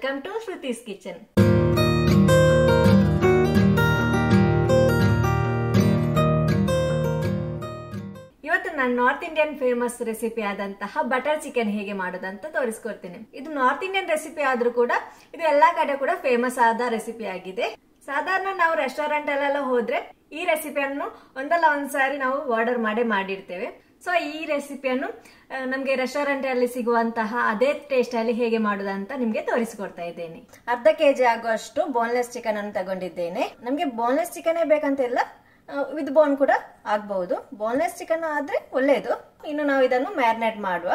Welcome to Shrutis Kitchen. ಇವತ್ತು ನಾನು north Indian famous recipe ಆದಂತಹ ಬಟರ್ ಚಿಕನ್ ಹೇಗೆ ಮಾಡೋದಂತ ತೋರಿಸ್ಕೊಡ್ತೀನಿ. ಇದು ನಾರ್ತ್ ಇಂಡಿಯನ್ ರೆಸಿಪಿ ಆದ್ರೂ ಕೂಡ ಇದು ಎಲ್ಲಾ ಕಡೆ ಕೂಡ ಫೇಮಸ್ ಆದ ರೆಸಿಪಿ ಆಗಿದೆ. ಸಾಧಾರಣ ನಾವು ರೆಸ್ಟೋರೆಂಟ್ ಅಲ್ಲೆಲ್ಲ ಹೋದ್ರೆ ಈ ರೆಸಿಪಿಯನ್ನು ಒಂದಲ್ಲ ಒಂದ್ಸಾರಿ ನಾವು ಆರ್ಡರ್ ಮಾಡಿರ್ತೇವೆ. ಸೊ ಈ ರೆಸಿಪಿಯನ್ನು ನಮ್ಗೆ ರೆಸ್ಟೋರೆಂಟ್ ಅಲ್ಲಿ ಸಿಗುವಂತಹ ಅದೇ ಟೇಸ್ಟ್ ಅಲ್ಲಿ ಹೇಗೆ ಮಾಡೋದಂತ ನಿಮ್ಗೆ ತೋರಿಸಿಕೊಡ್ತಾ ಇದ್ದೇನೆ. ಅರ್ಧ ಕೆಜಿ ಆಗುವಷ್ಟು ಬೋನ್ಲೆಸ್ ಚಿಕನ್ ಅನ್ನು ತಗೊಂಡಿದ್ದೇನೆ. ನಮ್ಗೆ ಬೋನ್ಲೆಸ್ ಚಿಕನ್ ಬೇಕಂತ ಇಲ್ಲ, ವಿತ್ ಬೋನ್ ಕೂಡ ಆಗಬಹುದು. ಬೋನ್ಲೆಸ್ ಚಿಕನ್ ಆದ್ರೆ ಒಳ್ಳೇದು. ಇನ್ನು ನಾವು ಇದನ್ನು ಮ್ಯಾರಿನೇಟ್ ಮಾಡುವ.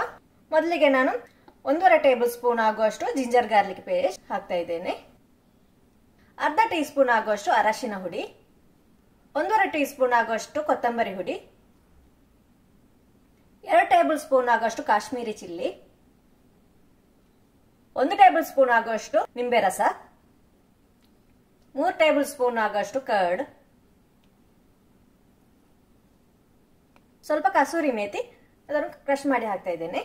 ಮೊದಲಿಗೆ ನಾನು 1.5 ಟೇಬಲ್ ಸ್ಪೂನ್ ಆಗುವಷ್ಟು ಜಿಂಜರ್ ಗಾರ್ಲಿಕ್ ಪೇಸ್ಟ್ ಹಾಕ್ತಾ ಇದ್ದೇನೆ. ಅರ್ಧ ಟೀ ಸ್ಪೂನ್ ಆಗುವಷ್ಟು ಅರಶಿನ ಹುಡಿ, 1.5 ಟೀ ಸ್ಪೂನ್ ಆಗುವಷ್ಟು ಕೊತ್ತಂಬರಿ ಹುಡಿ, 2 ಟೇಬಲ್ ಸ್ಪೂನ್ ಆಗುವಷ್ಟು ಕಾಶ್ಮೀರಿ ಚಿಲ್ಲಿ, 1 ಟೇಬಲ್ ಸ್ಪೂನ್ ಆಗುವಷ್ಟು ನಿಂಬೆ ರಸ, 3 ಟೇಬಲ್ ಸ್ಪೂನ್ ಆಗುವಷ್ಟು ಕರ್ಡ್, ಸ್ವಲ್ಪ ಕಸೂರಿ ಮೇಥಿ ಅದನ್ನು ಕ್ರಶ್ ಮಾಡಿ ಹಾಕ್ತಾ ಇದ್ದೇನೆ.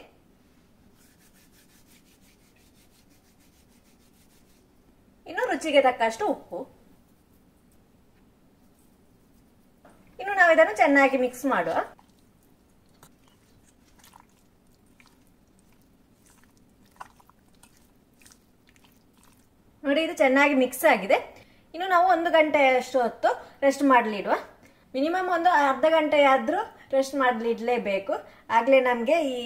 ಇನ್ನು ರುಚಿಗೆ ತಕ್ಕಷ್ಟು ಉಪ್ಪು. ಇನ್ನು ನಾವು ಇದನ್ನು ಚೆನ್ನಾಗಿ ಮಿಕ್ಸ್ ಮಾಡುವ. ನೋಡಿ, ಇದು ಚೆನ್ನಾಗಿ ಮಿಕ್ಸ್ ಆಗಿದೆ. ಇನ್ನು ನಾವು 1 ಗಂಟೆಯಷ್ಟು ಹೊತ್ತು ರೆಸ್ಟ್ ಮಾಡಲಿಡುವ. ಮಿನಿಮಮ್ ಒಂದು ಅರ್ಧ ಗಂಟೆ ಆದ್ರೂ ರೆಸ್ಟ್ ಮಾಡಲಿಡ್ಲೇಬೇಕು. ಆಗ್ಲೇ ನಮ್ಗೆ ಈ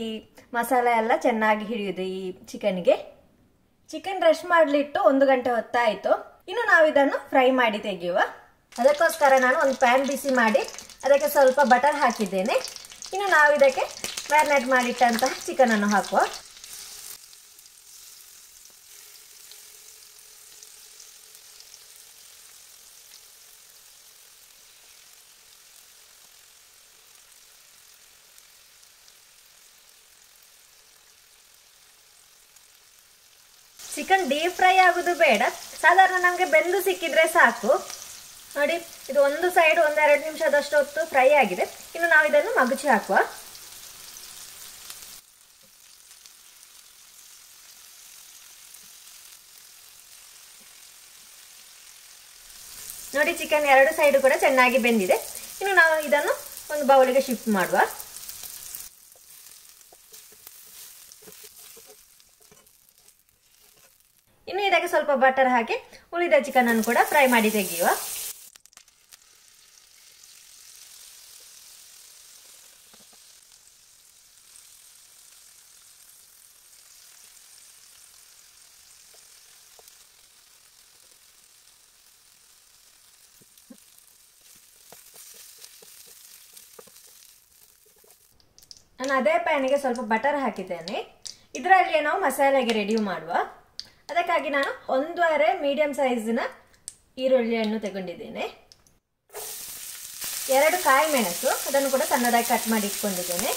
ಮಸಾಲೆ ಎಲ್ಲ ಚೆನ್ನಾಗಿ ಹಿಡಿಯುದು ಈ ಚಿಕನ್ಗೆ. ಚಿಕನ್ ರೆಸ್ಟ್ ಮಾಡ್ಲಿಟ್ಟು 1 ಗಂಟೆ ಹೊತ್ತಾಯ್ತು. ಇನ್ನು ನಾವು ಇದನ್ನು ಫ್ರೈ ಮಾಡಿ ತೆಗೆಯುವ. ಅದಕ್ಕೋಸ್ಕರ ನಾನು ಒಂದು ಪ್ಯಾನ್ ಬಿಸಿ ಮಾಡಿ ಅದಕ್ಕೆ ಸ್ವಲ್ಪ ಬಟರ್ ಹಾಕಿದ್ದೇನೆ. ಇನ್ನು ನಾವು ಇದಕ್ಕೆ ಮ್ಯಾರಿನೇಟ್ ಮಾಡಿಟ್ಟಂತಹ ಚಿಕನ್ ಅನ್ನು ಹಾಕುವ. ಚಿಕನ್ ಡೀಪ್ ಫ್ರೈ ಆಗುದು ಬೇಡ, ಸಾಧಾರಣ ನಮಗೆ ಬೆಂದು ಸಿಕ್ಕಿದ್ರೆ ಸಾಕು. ನೋಡಿ, ಇದು ಒಂದು ಸೈಡ್ 1-2 ನಿಮಿಷದಷ್ಟು ಹೊತ್ತು ಫ್ರೈ ಆಗಿದೆ. ಇನ್ನು ನಾವು ಇದನ್ನು ಮಗುಚಿ ಹಾಕುವ. ನೋಡಿ, ಚಿಕನ್ 2 ಸೈಡ್ ಕೂಡ ಚೆನ್ನಾಗಿ ಬೆಂದಿದೆ. ಇನ್ನು ನಾವು ಇದನ್ನು ಒಂದು ಬೌಲಿಗೆ ಶಿಫ್ಟ್ ಮಾಡುವ. ಇನ್ನು ಇದಕ್ಕೆ ಸ್ವಲ್ಪ ಬಟರ್ ಹಾಕಿ ಉಳಿದ ಚಿಕನ್ ಅನ್ನು ಕೂಡ ಫ್ರೈ ಮಾಡಿ ತೆಗೆಯುವ. ನಾನು ಅದೇ ಪ್ಯಾನಿಗೆ ಸ್ವಲ್ಪ ಬಟರ್ ಹಾಕಿದ್ದೇನೆ. ಇದರಲ್ಲಿ ನಾವು ಮಸಾಲೆಗೆ ರೆಡಿ ಮಾಡುವ. ಅದಕ್ಕಾಗಿ ನಾನು 1.5 ಮೀಡಿಯಂ ಸೈಜಿನ ಈರುಳ್ಳಿಯನ್ನು ತಗೊಂಡಿದ್ದೇನೆ. 2 ಕಾಯಿ ಮೆಣಸು, ಅದನ್ನು ಕೂಡ ಸಣ್ಣದಾಗಿ ಕಟ್ ಮಾಡಿ ಇಟ್ಕೊಂಡಿದ್ದೇನೆ.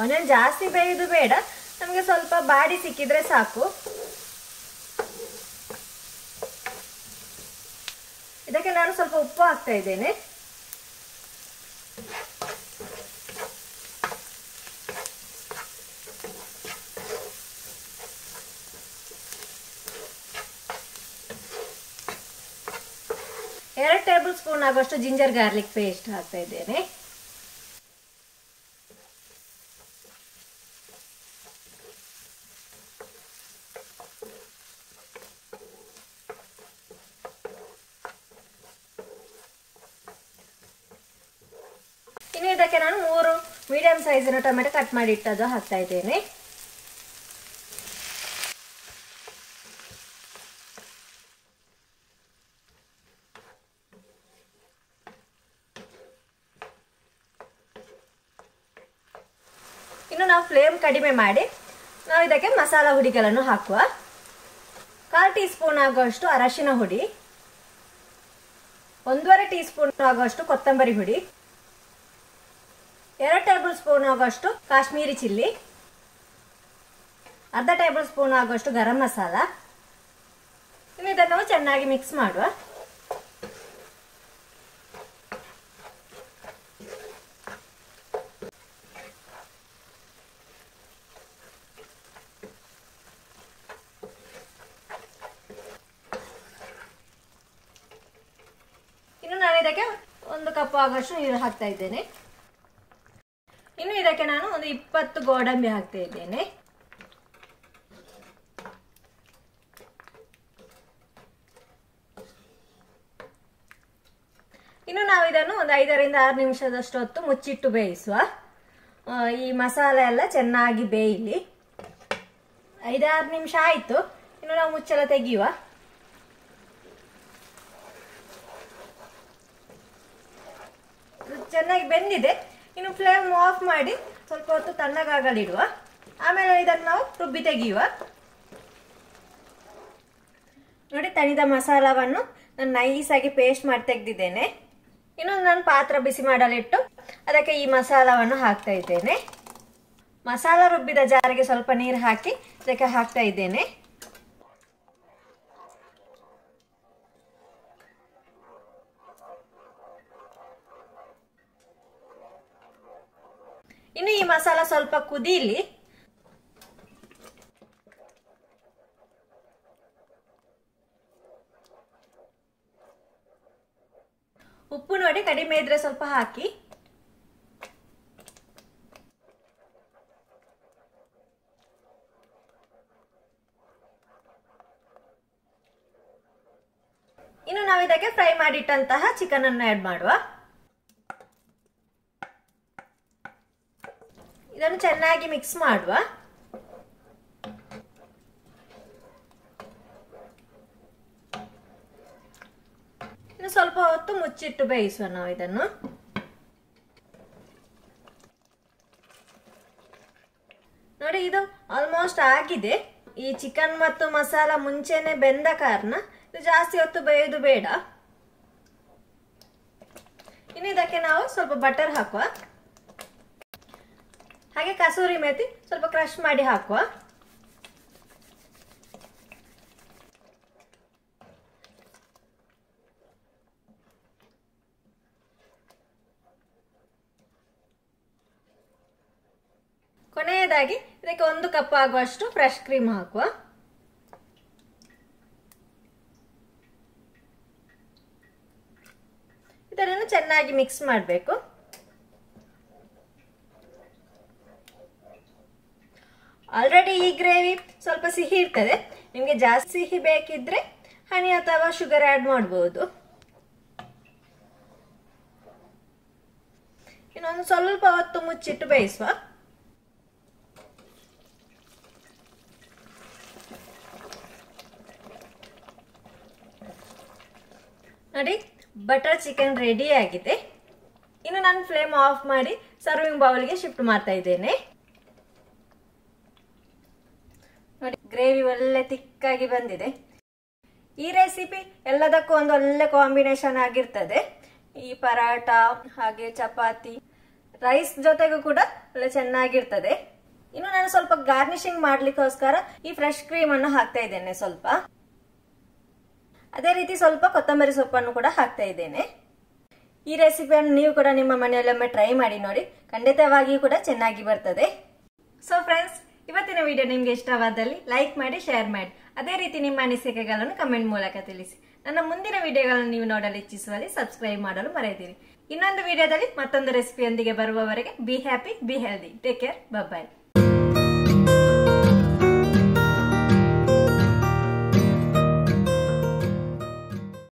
ಆನಿಯನ್ ಜಾಸ್ತಿ ಬೇಯುದು ಬೇಡ, ನಮಗೆ ಸ್ವಲ್ಪ ಬಾಡಿ ಸಿಕ್ಕಿದ್ರೆ ಸಾಕು. ಇದಕ್ಕೆ ನಾನು ಸ್ವಲ್ಪ ಉಪ್ಪು ಹಾಕ್ತಾ ಇದ್ದೇನೆ. ಎರಡು ಟೇಬಲ್ ಸ್ಪೂನ್ ಆಗುವಷ್ಟು ಜಿಂಜರ್ ಗಾರ್ಲಿಕ್ ಪೇಸ್ಟ್ ಹಾಕ್ತಾ ಇದ್ದೇನೆ. ಇನ್ನು ಇದಕ್ಕೆ ನಾನು 3 ಮೀಡಿಯಂ ಸೈಜಿನ ಟೊಮೆಟೊ ಕಟ್ ಮಾಡಿ ಇಟ್ಟದ್ದು ಹಾಕ್ತಾ ಇದ್ದೇನೆ. ಇನ್ನು ನಾವು ಫ್ಲೇಮ್ ಕಡಿಮೆ ಮಾಡಿ ನಾವು ಇದಕ್ಕೆ ಮಸಾಲಾ ಹುಡಿಗಳನ್ನು ಹಾಕುವ. 1/4 ಟೀ ಸ್ಪೂನ್ ಆಗುವಷ್ಟು ಅರಶಿನ ಹುಡಿ, 1.5 ಟೀ ಸ್ಪೂನ್ ಆಗುವಷ್ಟು ಕೊತ್ತಂಬರಿ ಹುಡಿ, 2 ಟೇಬಲ್ ಸ್ಪೂನ್ ಆಗುವಷ್ಟು ಕಾಶ್ಮೀರಿ ಚಿಲ್ಲಿ, ಅರ್ಧ ಟೇಬಲ್ ಸ್ಪೂನ್ ಆಗುವಷ್ಟು ಗರಂ ಮಸಾಲ, ಇನ್ನು ಇದನ್ನು ನಾವು ಚೆನ್ನಾಗಿ ಮಿಕ್ಸ್ ಮಾಡುವ. ಇನ್ನು ನಾನು ಇದಕ್ಕೆ 1 ಕಪ್ ಆಗುವಷ್ಟು ನೀರು ಹಾಕ್ತಾ ಇದ್ದೇನೆ. ಇನ್ನು ಇದಕ್ಕೆ ನಾನು ಒಂದು 20 ಗೋಡಂಬಿ ಹಾಕ್ತಾ ಇದ್ದೇನೆ. ಇನ್ನು ನಾವು ಇದನ್ನು ಒಂದು 5 ರಿಂದ 6 ನಿಮಿಷದಷ್ಟು ಹೊತ್ತು ಮುಚ್ಚಿಟ್ಟು ಬೇಯಿಸುವ. ಈ ಮಸಾಲೆ ಎಲ್ಲ ಚೆನ್ನಾಗಿ ಬೇಯಲಿ. 5-6 ನಿಮಿಷ ಆಯ್ತು. ಇನ್ನು ನಾವು ಮುಚ್ಚಳ ತೆಗೆಯುವ. ಚೆನ್ನಾಗಿ ಬೆಂದಿದೆ. ಇನ್ನು ಫ್ಲೇಮ್ ಆಫ್ ಮಾಡಿ ಸ್ವಲ್ಪ ಹೊತ್ತು ತಣ್ಣಗಾಗಲಿಡುವ. ಆಮೇಲೆ ಇದನ್ನು ನಾವು ರುಬ್ಬಿ ತೆಗೆಯುವ. ನೋಡಿ, ತಣಿದ ಮಸಾಲವನ್ನು ನಾನು ನೈಸಾಗಿ ಪೇಸ್ಟ್ ಮಾಡಿ ತೆಗೆದಿದ್ದೇನೆ. ಇನ್ನು ನಾನು ಪಾತ್ರ ಬಿಸಿ ಮಾಡಲಿಟ್ಟು ಅದಕ್ಕೆ ಈ ಮಸಾಲವನ್ನು ಹಾಕ್ತಾ ಇದ್ದೇನೆ. ಮಸಾಲ ರುಬ್ಬಿದ ಜಾರಿಗೆ ಸ್ವಲ್ಪ ನೀರು ಹಾಕಿ ಅದಕ್ಕೆ ಹಾಕ್ತಾ ಇದ್ದೇನೆ. ಇನ್ನು ಈ ಮಸಾಲ ಸ್ವಲ್ಪ ಕುದೀಲಿ. ಉಪ್ಪು ನೋಡಿ ಕಡಿಮೆ ಇದ್ರೆ ಸ್ವಲ್ಪ ಹಾಕಿ. ಇನ್ನು ನಾವು ಇದಕ್ಕೆ ಫ್ರೈ ಮಾಡಿಟ್ಟಂತಹ ಚಿಕನ್ ಅನ್ನು ಆಡ್ ಮಾಡುವ. ಇದನ್ನು ಚೆನ್ನಾಗಿ ಮಿಕ್ಸ್ ಮಾಡುವ. ಇನ್ನು ಸ್ವಲ್ಪ ಹೊತ್ತು ಮುಚ್ಚಿಟ್ಟು ಬೇಯಿಸುವ ನಾವು ಇದನ್ನು. ನೋಡಿ, ಇದು ಆಲ್ಮೋಸ್ಟ್ ಆಗಿದೆ. ಈ ಚಿಕನ್ ಮತ್ತು ಮಸಾಲ ಮುಂಚೆನೆ ಬೆಂದ ಕಾರಣ ಇದು ಜಾಸ್ತಿ ಹೊತ್ತು ಬೇಯೋದು ಬೇಡ. ಇನ್ನು ಇದಕ್ಕೆ ನಾವು ಸ್ವಲ್ಪ ಬಟರ್ ಹಾಕುವ. ಹಾಗೆ ಕಸೂರಿ ಮೇಥಿ ಸ್ವಲ್ಪ ಕ್ರಶ್ ಮಾಡಿ ಹಾಕುವ. ಕೊನೆಯದಾಗಿ ಇದಕ್ಕೆ 1 ಕಪ್ ಆಗುವಷ್ಟು ಫ್ರೆಶ್ ಕ್ರೀಮ್ ಹಾಕುವ. ಇದನ್ನು ಚೆನ್ನಾಗಿ ಮಿಕ್ಸ್ ಮಾಡಬೇಕು. ಆಲ್ರೆಡಿ ಈ ಗ್ರೇವಿ ಸ್ವಲ್ಪ ಸಿಹಿ ಇರ್ತದೆ. ನಿಮಗೆ ಜಾಸ್ತಿ ಸಿಹಿ ಬೇಕಿದ್ರೆ ಹನಿ ಅಥವಾ ಶುಗರ್ ಆಡ್ ಮಾಡಬಹುದು. ಇನ್ನೊಂದು ಸ್ವಲ್ಪ ಹೊತ್ತು ಮುಚ್ಚಿಟ್ಟು ಬೇಯಿಸುವ. ನೋಡಿ, ಬಟರ್ ಚಿಕನ್ ರೆಡಿ ಆಗಿದೆ. ಇನ್ನು ನಾನು ಫ್ಲೇಮ್ ಆಫ್ ಮಾಡಿ ಸರ್ವಿಂಗ್ ಬೌಲ್ಗೆ ಶಿಫ್ಟ್ ಮಾಡ್ತಾ ಇದ್ದೇನೆ. ನೋಡಿ, ಗ್ರೇವಿ ಒಳ್ಳೆ ತಿಕ್ಕಾಗಿ ಬಂದಿದೆ. ಈ ರೆಸಿಪಿ ಎಲ್ಲದಕ್ಕೂ ಒಂದು ಒಳ್ಳೆ ಕಾಂಬಿನೇಷನ್ ಆಗಿರ್ತದೆ. ಈ ಪರಾಟ ಹಾಗೆ ಚಪಾತಿ ರೈಸ್ ಜೊತೆಗೂ ಕೂಡ ಒಳ್ಳೆ ಚೆನ್ನಾಗಿರ್ತದೆ. ಇನ್ನು ನಾನು ಸ್ವಲ್ಪ ಗಾರ್ನಿಶಿಂಗ್ ಮಾಡ್ಲಿಕ್ಕೋಸ್ಕರ ಈ ಫ್ರೆಶ್ ಕ್ರೀಮ್ ಅನ್ನು ಹಾಕ್ತಾ ಇದ್ದೇನೆ ಸ್ವಲ್ಪ. ಅದೇ ರೀತಿ ಸ್ವಲ್ಪ ಕೊತ್ತಂಬರಿ ಸೊಪ್ಪನ್ನು ಕೂಡ ಹಾಕ್ತಾ ಇದ್ದೇನೆ. ಈ ರೆಸಿಪಿಯನ್ನು ನೀವು ಕೂಡ ನಿಮ್ಮ ಮನೆಯಲ್ಲೊಮ್ಮೆ ಟ್ರೈ ಮಾಡಿ ನೋಡಿ, ಖಂಡಿತವಾಗಿಯೂ ಕೂಡ ಚೆನ್ನಾಗಿ ಬರ್ತದೆ. ಸೊ ಫ್ರೆಂಡ್ಸ್, ಇವತ್ತಿನ ವಿಡಿಯೋ ನಿಮ್ಗೆ ಇಷ್ಟವಾದಲ್ಲಿ ಲೈಕ್ ಮಾಡಿ, ಶೇರ್ ಮಾಡಿ. ಅದೇ ರೀತಿ ನಿಮ್ಮ ಅನಿಸಿಕೆಗಳನ್ನು ಕಮೆಂಟ್ ಮೂಲಕ ತಿಳಿಸಿ. ನನ್ನ ಮುಂದಿನ ವಿಡಿಯೋಗಳನ್ನು ನೀವು ನೋಡಲು ಇಚ್ಛಿಸುವಲ್ಲಿ ಸಬ್ಸ್ಕ್ರೈಬ್ ಮಾಡಲು ಮರೆಯದಿರಿ. ಇನ್ನೊಂದು ವಿಡಿಯೋದಲ್ಲಿ ಮತ್ತೊಂದು ರೆಸಿಪಿಯೊಂದಿಗೆ ಬರುವವರೆಗೆ be happy, be healthy, take care, by.